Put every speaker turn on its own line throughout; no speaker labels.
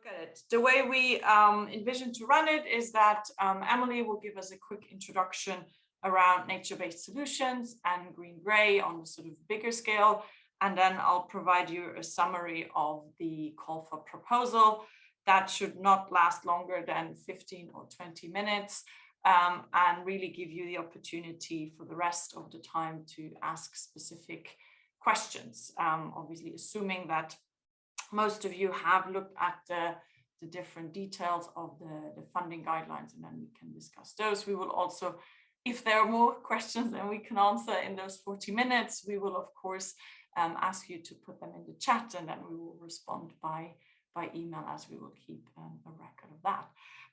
look at it. The way we envision to run it is that Emily will give us a quick introduction around nature-based solutions and green-gray on a sort of bigger scale, and then I'll provide you a summary of the call for proposal. That should not last longer than 15 or 20 minutes and really give you the opportunity for the rest of the time to ask specific questions, obviously assuming that most of you have looked at the different details of the funding guidelines, and then we can discuss those. We will also, if there are more questions than we can answer in those 40 minutes, we will of course ask you to put them in the chat, and then we will respond by email, as we will keep a record of that.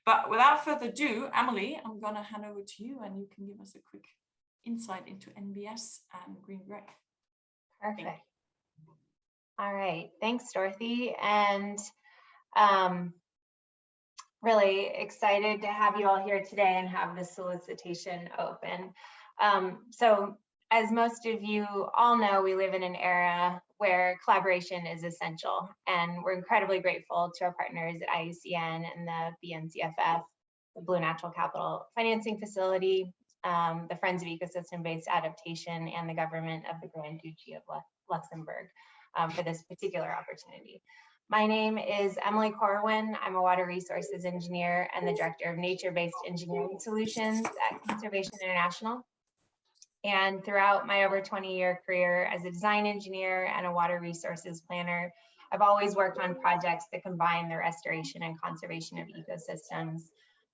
But without further ado, Emily, I'm going to hand over to you, and you can give us a quick insight into NbS and Green-Gray.
Perfect. All right, thanks, Dorothée, and really excited to have you all here today and have the solicitation open. So as most of you all know, we live in an era where collaboration is essential, and we're incredibly grateful to our partners at IUCN and the BNCFF, the Blue Natural Capital Financing Facility, the Friends of Ecosystem-Based Adaptation, and the government of the Grand Duchy of Luxembourg for this particular opportunity. My name is Emily Corwin. I'm a water resources engineer and the director of nature-based engineering solutions at Conservation International. And throughout my over 20-year career as a design engineer and a water resources planner, I've always worked on projects that combine the restoration and conservation of ecosystems,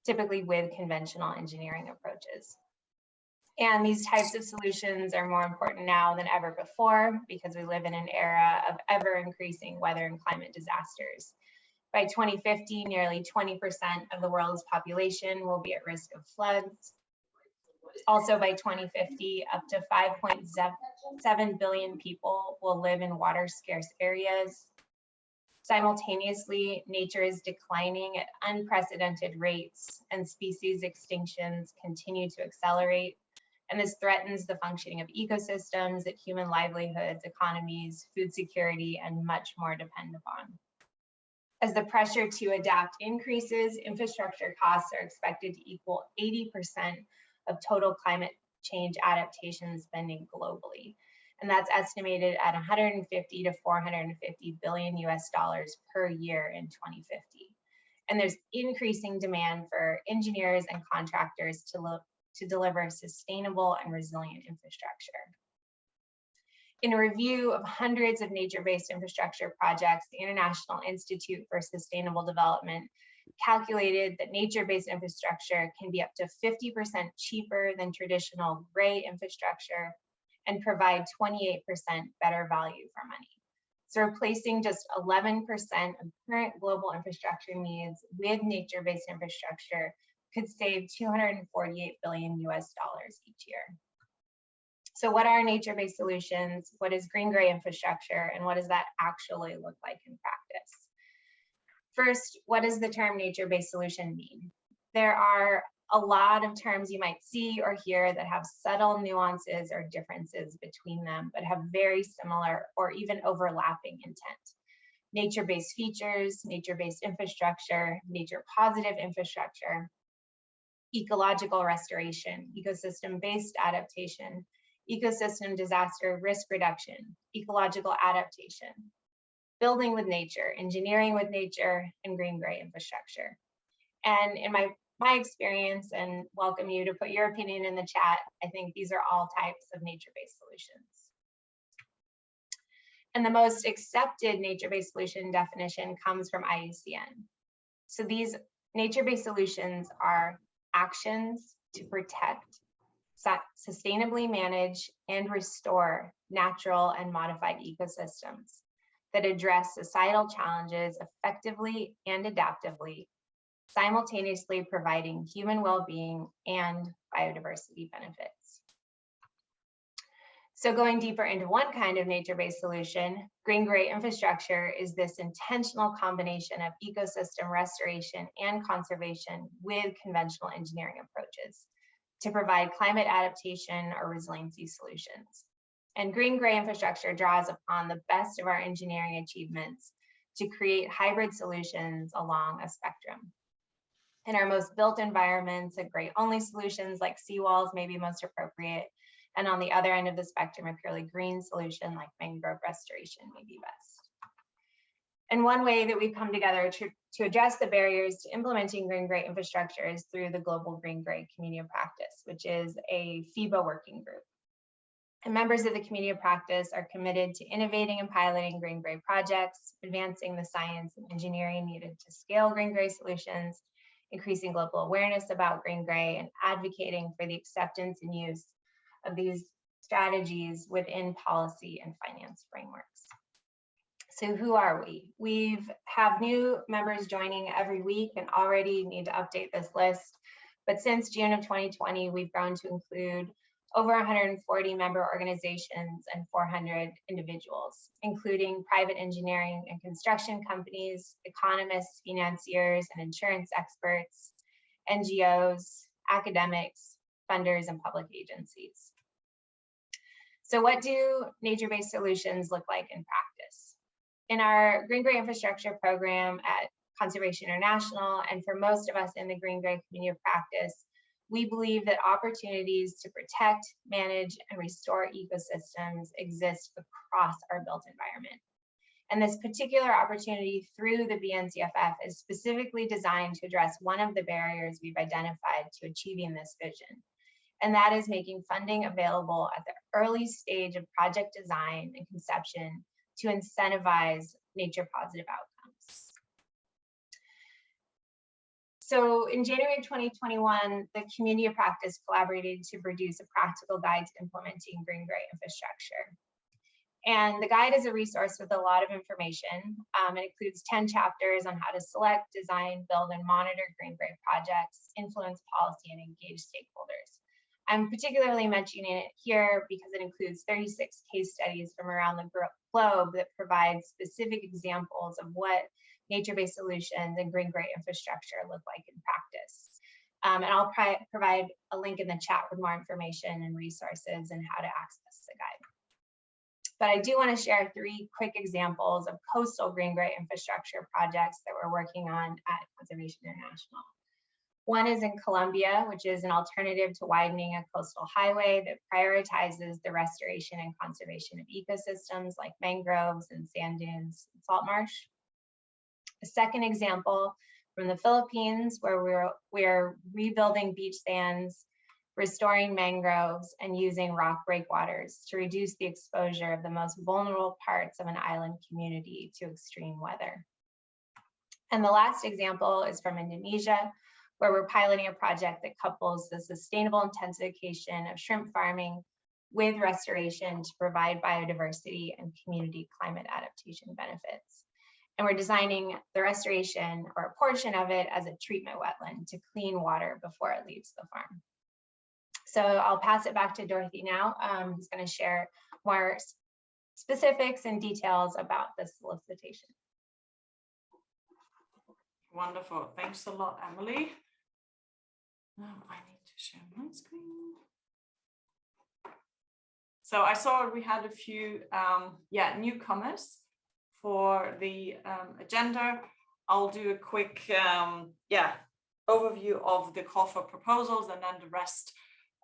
typically with conventional engineering approaches. And these types of solutions are more important now than ever before because we live in an era of ever-increasing weather and climate disasters. By 2050, nearly 20% of the world's population will be at risk of floods. Also by 2050, up to 5.7 billion people will live in water-scarce areas. Simultaneously, nature is declining at unprecedented rates and species extinctions continue to accelerate. And this threatens the functioning of ecosystems that human livelihoods, economies, food security, and much more depend upon. As the pressure to adapt increases, infrastructure costs are expected to equal 80% of total climate change adaptation spending globally. And that's estimated at 150 to 450 billion US dollars per year in 2050. And there's increasing demand for engineers and contractors to deliver sustainable and resilient infrastructure. In a review of hundreds of nature-based infrastructure projects, the International Institute for Sustainable Development calculated that nature-based infrastructure can be up to 50% cheaper than traditional gray infrastructure and provide 28% better value for money. So replacing just 11% of current global infrastructure needs with nature-based infrastructure could save 248 billion US dollars each year. So what are nature-based solutions? What is green-gray infrastructure? And what does that actually look like in practice? First, what does the term nature-based solution mean? There are a lot of terms you might see or hear that have subtle nuances or differences between them, but have very similar or even overlapping intent. Nature-based features, nature-based infrastructure, nature-positive infrastructure, ecological restoration, ecosystem-based adaptation, ecosystem disaster risk reduction, ecological adaptation, building with nature, engineering with nature, and green-gray infrastructure. And in my experience, and welcome you to put your opinion in the chat, I think these are all types of nature-based solutions. And the most accepted nature-based solution definition comes from IUCN. So these nature-based solutions are actions to protect, sustainably manage, and restore natural and modified ecosystems that address societal challenges effectively and adaptively, simultaneously providing human well-being and biodiversity benefits. So going deeper into one kind of nature-based solution, green-gray infrastructure is this intentional combination of ecosystem restoration and conservation with conventional engineering approaches to provide climate adaptation or resiliency solutions. And green-gray infrastructure draws upon the best of our engineering achievements to create hybrid solutions along a spectrum. In our most built environments, a gray-only solutions like seawalls may be most appropriate. And on the other end of the spectrum, a purely green solution like mangrove restoration may be best. And one way that we've come together to address the barriers to implementing green-gray infrastructure is through the Global Green-Gray Community of Practice, which is a FIBA working group. And members of the community of practice are committed to innovating and piloting green-gray projects, advancing the science and engineering needed to scale green-gray solutions, increasing global awareness about green-gray, and advocating for the acceptance and use of these strategies within policy and finance frameworks. So who are we? We have new members joining every week and already need to update this list. But since June of 2020, we've grown to include over 140 member organizations and 400 individuals, including private engineering and construction companies, economists, financiers, and insurance experts, NGOs, academics, funders, and public agencies. So what do nature-based solutions look like in practice? In our Green-Gray infrastructure program at Conservation International, and for most of us in the Green-Gray community of practice, we believe that opportunities to protect, manage, and restore ecosystems exist across our built environment. And this particular opportunity through the BNCFF is specifically designed to address one of the barriers we've identified to achieving this vision. And that is making funding available at the early stage of project design and conception to incentivize nature positive outcomes. So in January 2021, the community of practice collaborated to produce a practical guide to implementing green-gray infrastructure. And the guide is a resource with a lot of information. It includes 10 chapters on how to select, design, build, and monitor green-gray projects, influence policy, and engage stakeholders. I'm particularly mentioning it here because it includes 36 case studies from around the globe that provide specific examples of what nature-based solutions and green-gray infrastructure look like in practice. And I'll provide a link in the chat with more information and resources and how to access the guide. But I do want to share 3 quick examples of coastal green-gray infrastructure projects that we're working on at Conservation International. One is in Colombia, which is an alternative to widening a coastal highway that prioritizes the restoration and conservation of ecosystems like mangroves and sand dunes and salt marsh. A second example from the Philippines, where we're rebuilding beach sands, restoring mangroves, and using rock breakwaters to reduce the exposure of the most vulnerable parts of an island community to extreme weather. And the last example is from Indonesia, where we're piloting a project that couples the sustainable intensification of shrimp farming with restoration to provide biodiversity and community climate adaptation benefits. And we're designing the restoration or a portion of it as a treatment wetland to clean water before it leaves the farm. So I'll pass it back to Dorothée now, who's going to share more specifics and details about this solicitation.
Wonderful. Thanks a lot, Emily. Now I need to share my screen. So I saw we had a few newcomers for the agenda. I'll do a quick overview of the call for proposals, and then the rest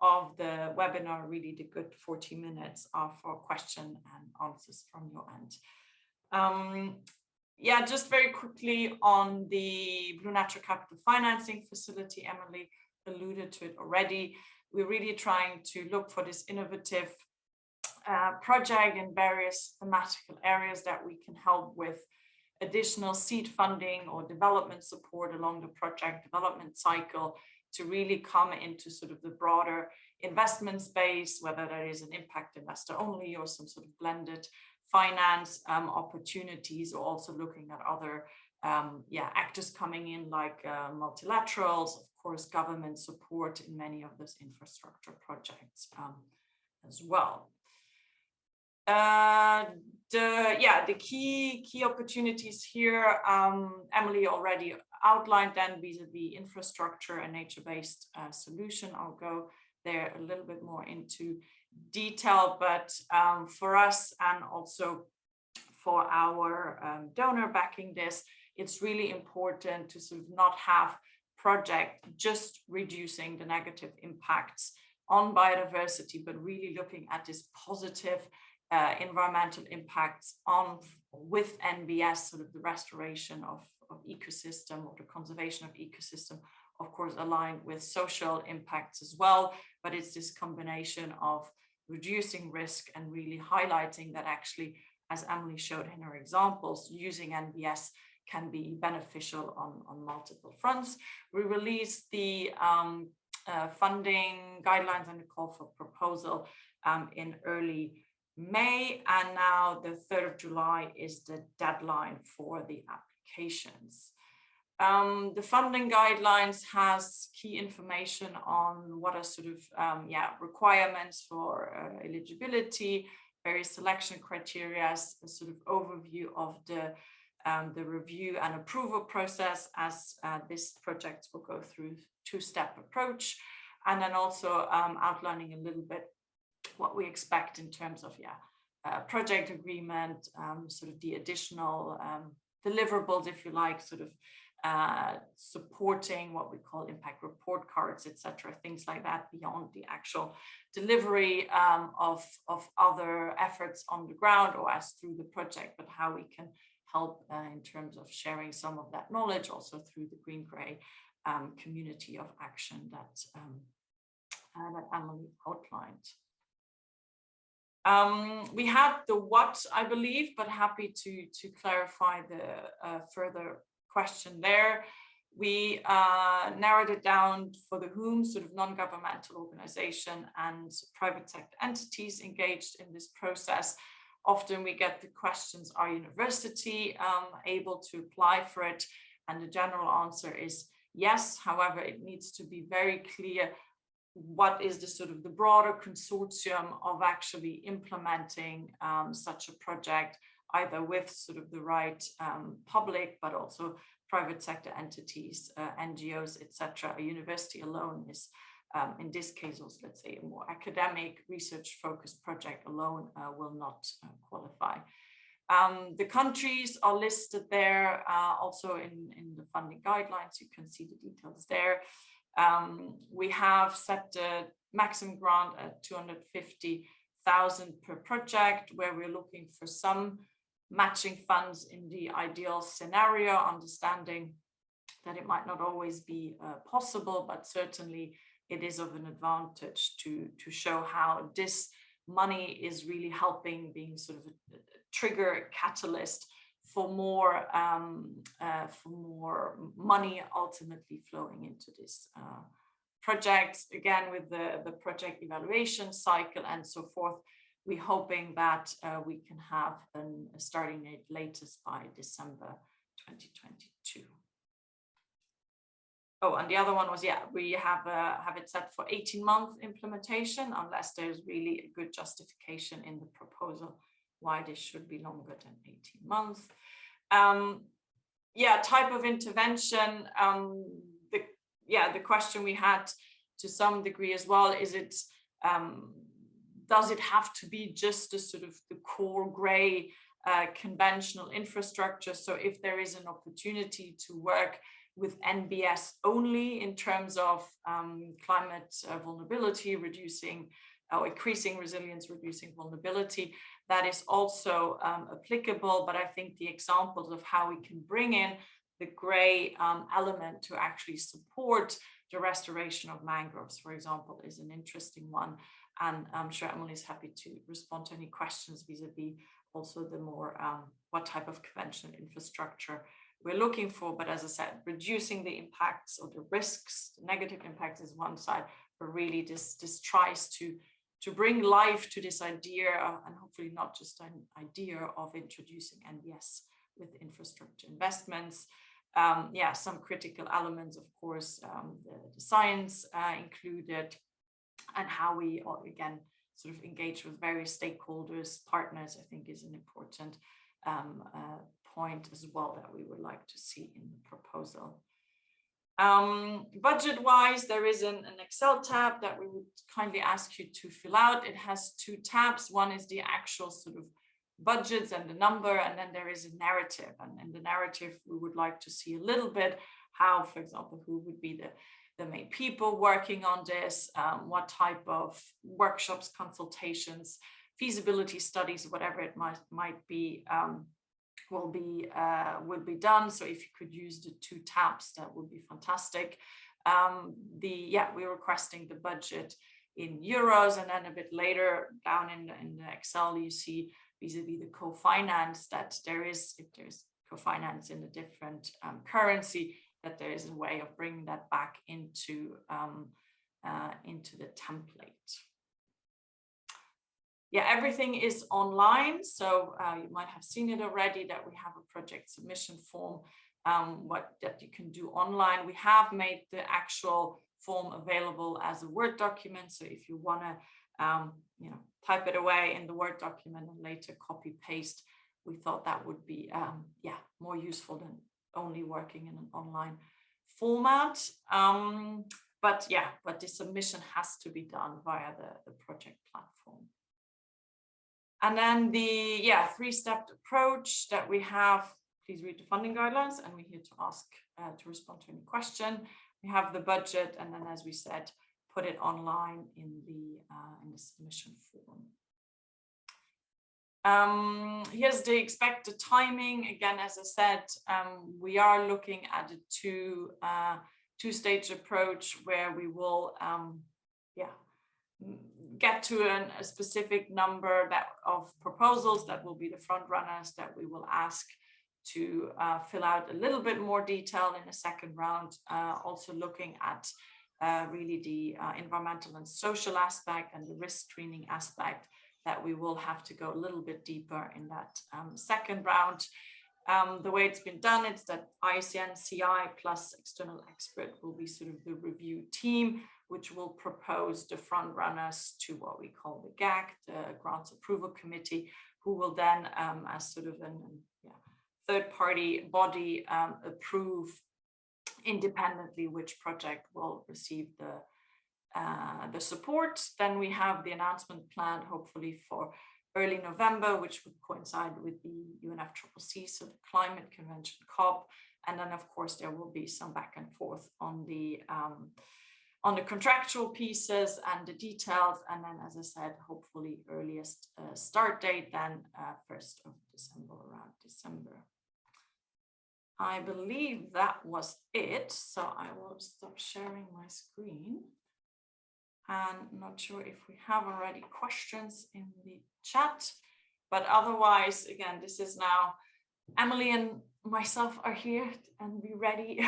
of the webinar, really the good 40 minutes, are for question and answers from your end. Just very quickly on the Blue Natural Capital Financing Facility, Emily alluded to it already. We're really trying to look for this innovative project in various thematical areas that we can help with additional seed funding or development support along the project development cycle to really come into sort of the broader investment space, whether that is an impact investor only or some sort of blended finance opportunities, or also looking at other actors coming in like multilaterals, of course, government support in many of those infrastructure projects as well. The key opportunities here, Emily already outlined then vis-a-vis infrastructure and nature-based solution. I'll go there a little bit more into detail, but for us and also for our donor backing this, it's really important to sort of not have project just reducing the negative impacts on biodiversity, but really looking at this positive environmental impacts on with NbS, sort of the restoration of ecosystem or the conservation of ecosystem, of course, aligned with social impacts as well. But it's this combination of reducing risk and really highlighting that actually, as Emily showed in her examples, using NbS can be beneficial on multiple fronts. We released the funding guidelines and the call for proposal in early May, and now the 3rd of July is the deadline for the applications. The funding guidelines has key information on what are sort of requirements for eligibility, various selection criteria, a sort of overview of the review and approval process, as this project will go through two-step approach, and then also outlining a little bit what we expect in terms of project agreement, sort of the additional deliverables, if you like, sort of supporting what we call impact report cards, etc., things like that, beyond the actual delivery of other efforts on the ground or as through the project, but how we can help in terms of sharing some of that knowledge also through the Green-Gray community of action that Emily outlined. We had the what, I believe, but happy to clarify the further question there. We narrowed it down for the whom, sort of non-governmental organization and private sector entities engaged in this process. Often we get the questions, are university able to apply for it? And the general answer is yes. However, it needs to be very clear what is the sort of the broader consortium of actually implementing such a project, either with sort of the right public, but also private sector entities, NGOs, etc. A university alone is, in this case, also, let's say, a more academic research-focused project alone will not qualify. The countries are listed there, also in the funding guidelines. You can see the details there. We have set the maximum grant at 250,000 per project, where we're looking for some matching funds in the ideal scenario, understanding that it might not always be possible, but certainly it is of an advantage to show how this money is really helping, being sort of a trigger catalyst for more money ultimately flowing into this project. Again, with the project evaluation cycle and so forth, we're hoping that we can have a starting date latest by December 2022. Oh, and the other one was, we have it set for 18-month implementation, unless there's really a good justification in the proposal why this should be longer than 18 months. Type of intervention. The question we had to some degree as well, is it, does it have to be just a sort of the core gray conventional infrastructure? So if there is an opportunity to work with NbS only in terms of climate vulnerability, reducing or increasing resilience, reducing vulnerability, that is also applicable. But I think the examples of how we can bring in the gray element to actually support the restoration of mangroves, for example, is an interesting one. And I'm sure Emily is happy to respond to any questions vis-a-vis also the more what type of conventional infrastructure we're looking for. But as I said, reducing the impacts or the risks, the negative impacts is one side, but really this tries to bring life to this idea, and hopefully not just an idea of introducing NbS with infrastructure investments. Some critical elements, of course, the science included, and how we, again, sort of engage with various stakeholders, partners, I think is an important point as well that we would like to see in the proposal. Budget-wise, there is an Excel tab that we would kindly ask you to fill out. It has two tabs. One is the actual sort of budgets and the number, and then there is a narrative. And in the narrative, we would like to see a little bit how, for example, who would be the main people working on this, what type of workshops, consultations, feasibility studies, whatever it might be, will be done. So if you could use the 2 tabs, that would be fantastic. We're requesting the budget in euros, and then a bit later down in the Excel, you see vis-a-vis the co-finance that if there's co-finance in a different currency, that there is a way of bringing that back into the template. Yeah, everything is online, so you might have seen it already that we have a project submission form that you can do online. We have made the actual form available as a Word document, so if you want to type it away in the Word document and later copy paste, we thought that would be more useful than only working in an online format. But the submission has to be done via the project platform. And then the 3-step approach that we have, please read the funding guidelines, and we're here to respond to any question. We have the budget, and then, as we said, put it online in the submission form. Here's the expected timing. Again, as I said, we are looking at a two-stage approach where we will get to a specific number of proposals that will be the front runners that we will ask to fill out a little bit more detail in a second round, also looking at really the environmental and social aspect and the risk screening aspect, that we will have to go a little bit deeper in that second round. The way it's been done, it's that IUCN, CI plus external expert will be sort of the review team, which will propose the front runners to what we call the GAC, the Grants Approval Committee, who will then, as sort of a third-party body, approve independently which project will receive the support. Then we have the announcement planned hopefully for early November, which would coincide with the UNFCCC, so the Climate Convention COP. And then of course there will be some back and forth on the contractual pieces and the details. And then, as I said, hopefully earliest start date then 1st of December, around December. I believe that was it. So I will stop sharing my screen. And I'm not sure if we have already questions in the chat, but otherwise, again, this is now Emily and myself are here and be ready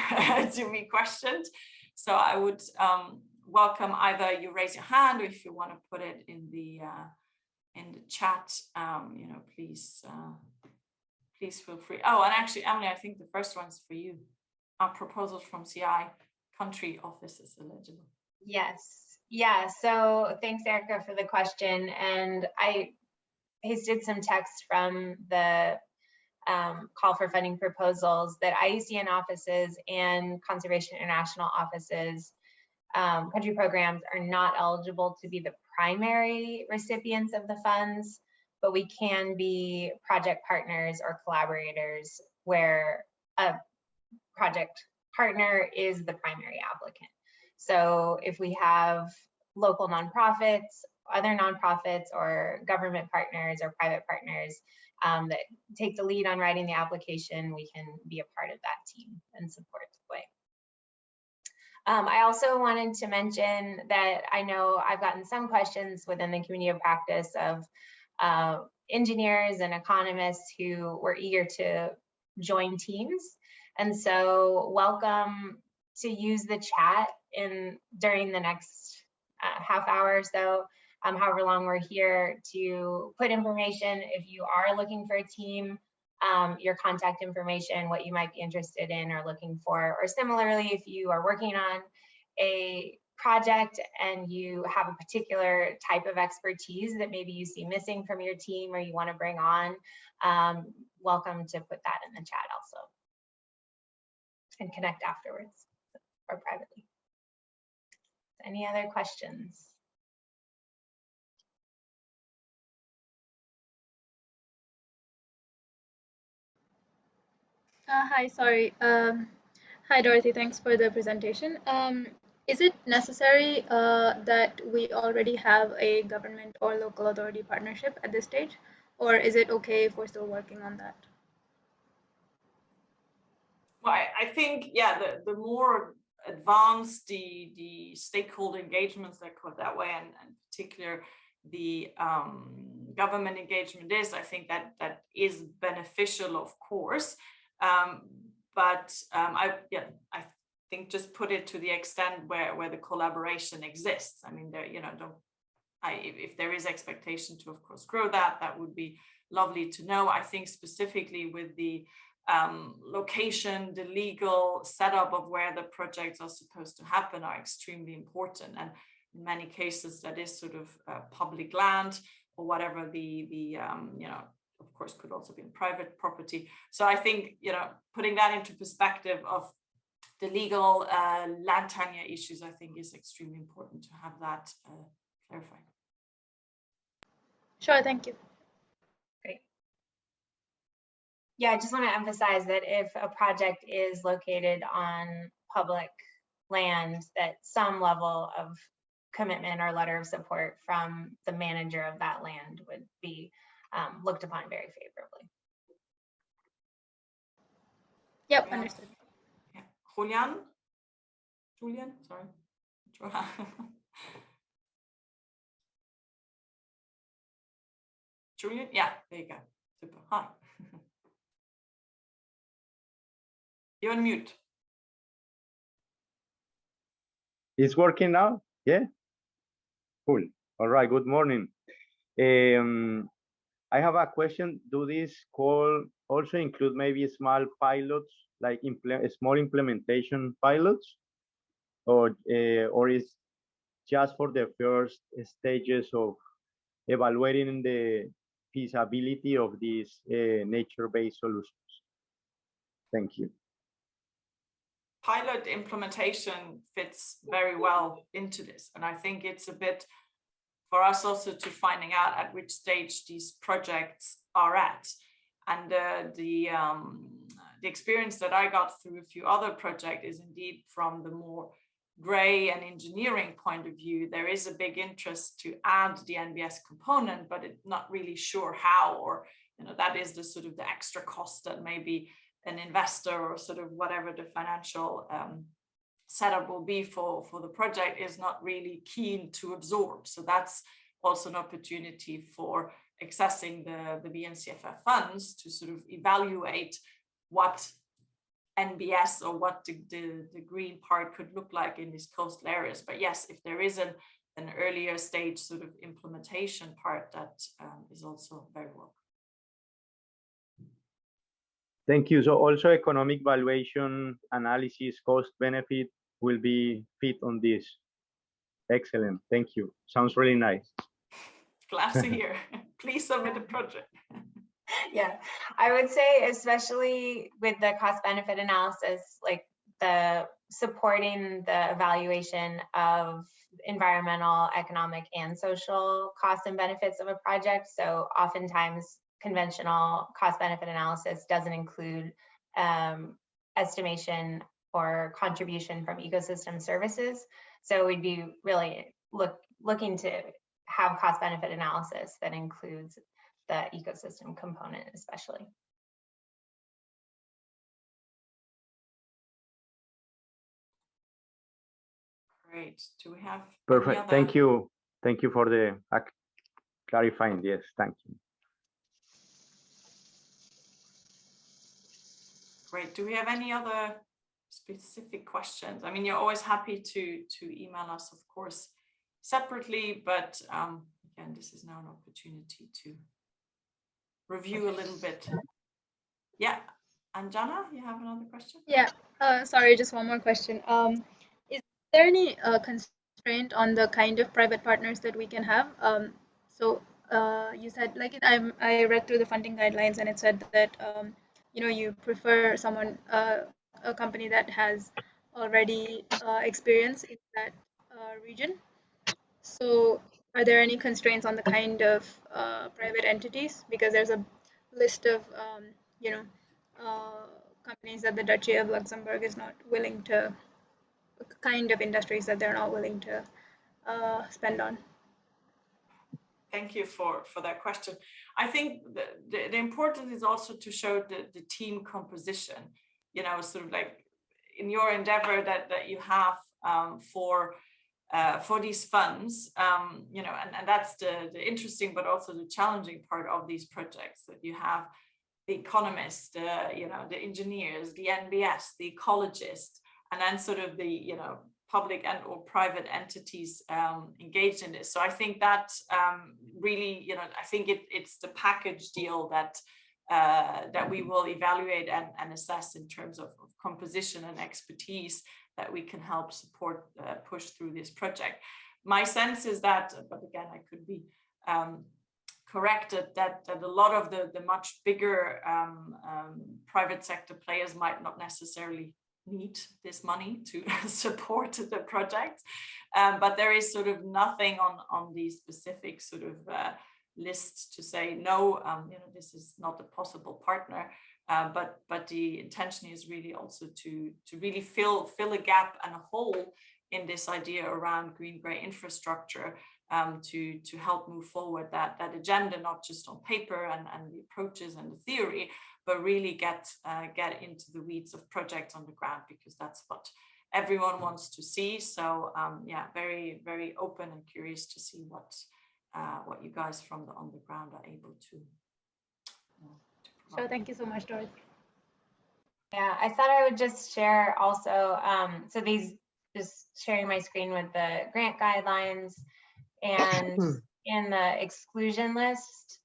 to be questioned. So I would welcome either you raise your hand, or if you want to put it in the chat, please feel free. Oh, and actually, Emily, I think the first one's for you. Our proposals from CI, country office is eligible.
Yes. Yeah, so thanks, Erica, for the question. And I pasted some text from the call for funding proposals that IUCN offices and Conservation International offices, country programs, are not eligible to be the primary recipients of the funds, but we can be project partners or collaborators where a project partner is the primary applicant. So if we have local nonprofits, other nonprofits, or government partners or private partners that take the lead on writing the application, we can be a part of that team and support the way. I also wanted to mention that I know I've gotten some questions within the community of practice of engineers and economists who were eager to join teams. And so welcome to use the chat during the next half hour or so, however long we're here, to put information if you are looking for a team, your contact information, what you might be interested in or looking for, or similarly, if you are working on a project and you have a particular type of expertise that maybe you see missing from your team or you want to bring on, welcome to put that in the chat also and connect afterwards or privately. Any other questions?
Hi, sorry. Hi, Dorothy. Thanks for the presentation. Is it necessary that we already have a government or local authority partnership at this stage, or is it okay if we're still working on that?
Well, I think, yeah, the more advanced the stakeholder engagements, they're called that way, and particular the government engagement is, I think that is beneficial, of course. But I think just put it to the extent where the collaboration exists. I mean, there, if there is expectation to, of course, grow that would be lovely to know. I think specifically with the location, the legal setup of where the projects are supposed to happen are extremely important. And in many cases, that is sort of public land or whatever of course, could also be in private property. So I think, putting that into perspective of the legal land tenure issues, I think is extremely important to have that clarified.
Sure, thank you.
Great. Yeah, I just want to emphasize that if a project is located on public land, that some level of commitment or letter of support from the manager of that land would be looked upon very favorably.
Yep, understood.
Yeah. Julian, sorry. Julian, yeah, there you go. Super. Hi. You're on mute.
It's working now? Yeah? Cool. All right, good morning. I have a question. Do this call also include maybe small pilots, like small implementation pilots? Or is just for the first stages of evaluating the feasibility of these nature-based solutions? Thank you.
Pilot implementation fits very well into this. And I think it's a bit for us also to finding out at which stage these projects are at. And the experience that I got through a few other projects is indeed from the more gray and engineering point of view. There is a big interest to add the NbS component, but it's not really sure how, or that is the sort of the extra cost that maybe an investor or sort of whatever the financial setup will be for the project is not really keen to absorb. So that's also an opportunity for accessing the BNCFF funds to sort of evaluate what NbS or what the green part could look like in these coastal areas. But yes, if there is an earlier stage sort of implementation part, that is also very welcome.
Thank you. So also economic valuation analysis, cost benefit will be fit on this. Excellent. Thank you. Sounds really nice.
Glad to hear. Please submit a project.
Yeah, I would say, especially with the cost benefit analysis, like the supporting the evaluation of environmental, economic, and social costs and benefits of a project. So oftentimes conventional cost benefit analysis doesn't include estimation or contribution from ecosystem services. So we'd be really looking to have cost benefit analysis that includes the ecosystem component, especially.
Great. Do we have
perfect? Thank you. Thank you for the clarifying. Yes, thank you.
Great. Do we have any other specific questions? I mean, you're always happy to email us, of course, separately, but again, this is now an opportunity to review a little bit. Yeah, Anjana, you have another question?
Yeah, sorry, just one more question. Is there any constraint on the kind of private partners that we can have? So you said, like, I read through the funding guidelines, and it said that you prefer someone, a company that has already experience in that region. So are there any constraints on the kind of private entities? Because there's a list of companies that the Duchy of Luxembourg is not willing to, kind of industries that they're not willing to spend on?
Thank you for that question. I think the importance is also to show the team composition, you know, sort of like in your endeavor that you have for these funds, you know, and that's the interesting but also the challenging part of these projects, that you have the economists, you know, the engineers, the NbS, the ecologists, and then sort of the, you know, public and or private entities engaged in this. So I think that really, you know, I think it's the package deal that that we will evaluate and assess in terms of composition and expertise that we can help support push through this project. My sense is that, but again, I could be corrected, that a lot of the much bigger private sector players might not necessarily need this money to support the project, but there is sort of nothing on these specific sort of lists to say no, you know, this is not a possible partner, but the intention is really also to really fill a gap and a hole in this idea around green-gray infrastructure, to help move forward that agenda, not just on paper and the approaches and the theory, but really get into the weeds of projects on the ground, because that's what everyone wants to see. So yeah, very, very open and curious to see what you guys from on the ground are able to provide.
So thank you so much, Dorothy.
Yeah, I thought I would just share also, so these, just sharing my screen with the grant guidelines, and in the exclusion list,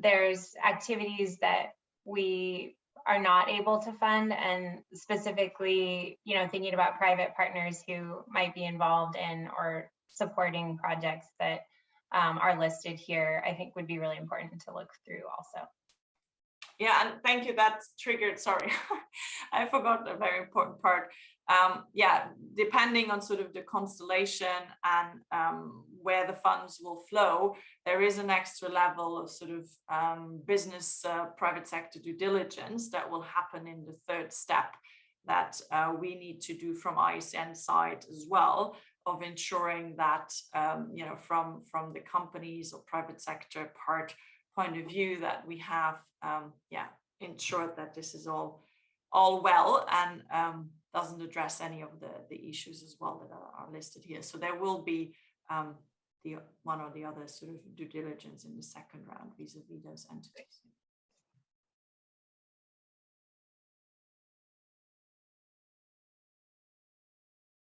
there's activities that we are not able to fund, and specifically, you know, thinking about private partners who might be involved in or supporting projects that are listed here, I think would be really important to look through also.
Yeah, and thank you, that's triggered, sorry, I forgot a very important part. Yeah, depending on sort of the constellation and where the funds will flow, there is an extra level of sort of business private sector due diligence that will happen in the third step that we need to do from IUCN side as well, of ensuring that, you know, from the companies or private sector point of view, that we have, yeah, ensured that this is all well and doesn't address any of the issues as well that are listed here. So there will be the one or the other sort of due diligence in the second round vis-a-vis those entities.